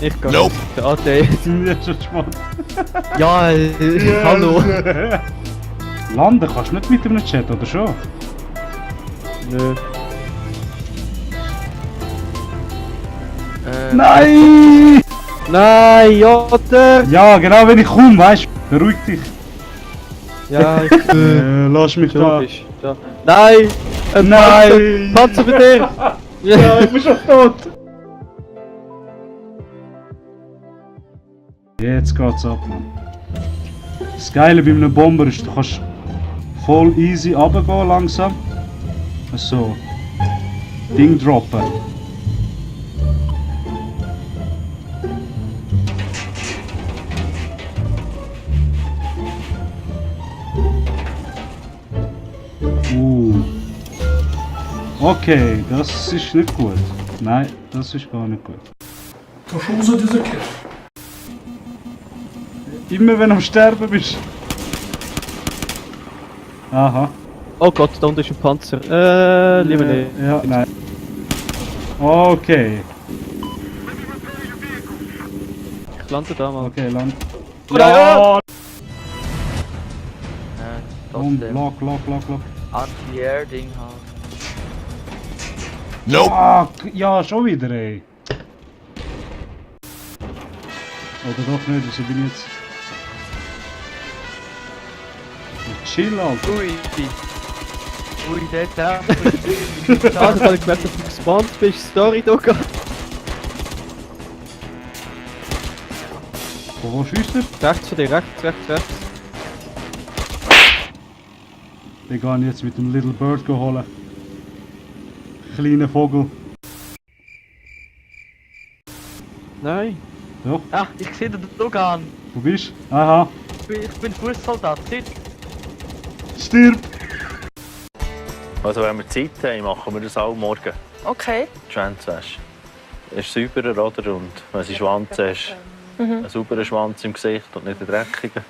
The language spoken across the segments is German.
Ich kann Nope. Der AT. Jetzt schon spannend. Ja, hallo. Landen kannst du nicht mit einem Chat, oder schon? Nö. Nein! Nein, Jotter! Ja, genau wenn ich komme, weißt du? Beruhig dich. Ja, ich Lass mich da. logisch. Da. Nein! Ein Nein! Panzer bei dir! Ja, ich bin schon tot! Jetzt geht's ab, Mann. Das Geile bei einem Bomber ist, du kannst voll easy runtergehen langsam. So. Ding droppen. Okay, das ist nicht gut. Nein, das ist gar nicht gut. To schon so diese Kette. Immer wenn du am Sterben bist. Aha. Oh Gott, da unten ist ein Panzer. Lieber nicht. Ja, nein. Okay. Ich lande da mal. Okay, lang. Ja! Komm, Trotzdem. lock. Anti-Air-Ding halt. Nope. Fuck, ja, schon wieder, ey. Oder doch nicht, also ich bin jetzt... Chill, Alter. Ui. Ui, dort Schade, weil ich gemerkt, dass du gespawnt bist. Story, Doka. Wo schießt er? Rechts von dir, rechts. Den gehe ich jetzt mit dem Little Bird holen. Kleiner Vogel. Nein. Doch, Ah, ich sehe den Logan. wo bist du? Aha. Ich bin Fußsoldat. Seht? Stirb! Also wenn wir Zeit haben, machen wir das auch morgen. Okay. Die Schwänzwäsche. Es ist sauberer, oder? Und wenn sie Schwanz hast, einen sauberen Schwanz im Gesicht und nicht einen dreckigen.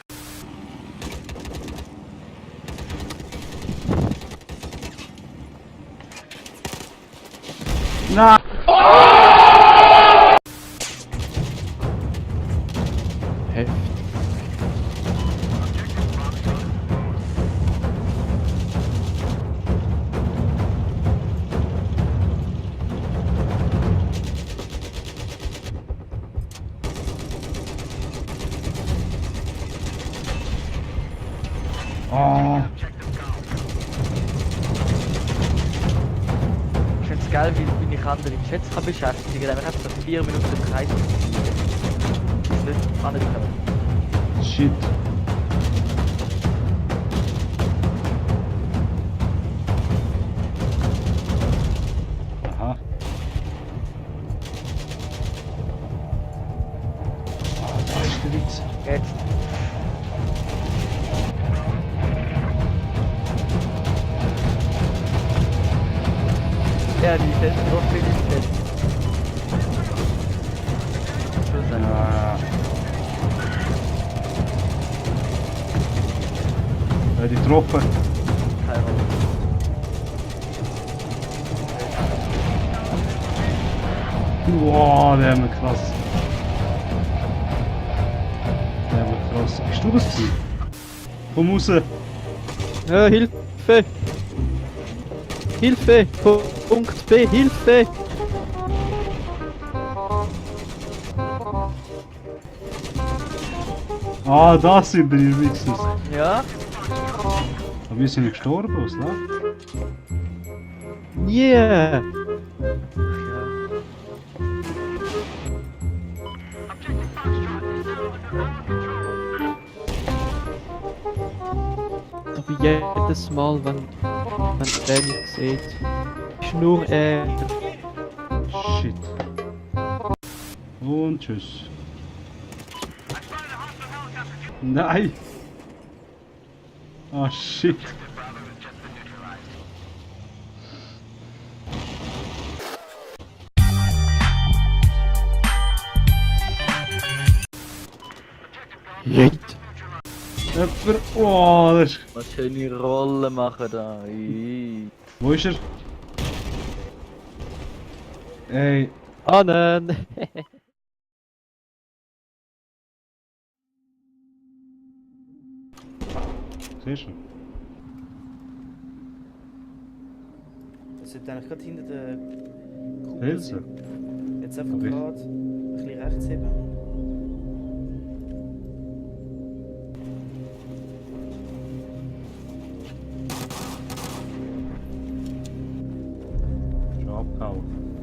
Nein! Heftig. Oh. Ich finde es geil, wie ich andere Chats kann beschäftigen kann. Einfach so 4 Minuten im Kreis fliegen. Das ist nicht anerkannt. Shit. Aha. Ah, da ist der Witz. Jetzt. Ja, die sind so viel im Chat. Schluss einfach. Ja. Die getroffen. Keine Rolle. Wow, der haben wir krass. Der haben wir krass. Bist du das gewesen? Komm raus. Hilfe! Hilfe! Punkt B, Hilfe! Ah, das sind die Wichsers. Ja? Aber wir sind nicht gestorben, was läuft? Yeah! Aber jedes Mal, wenn der mich sieht, ist nur er. Shit. Und tschüss. Nein! Ah, shit. Jed. Jemand. Oh, das ist. Was schöne Rollen machen da. Ui. Wo ist er? Ey. Annen! ist er? Es sollte eigentlich gerade hinter der Kuppel Pilze? sein. Jetzt einfach Aber ich- gerade ein bisschen rechts heben. Schon abgehauen.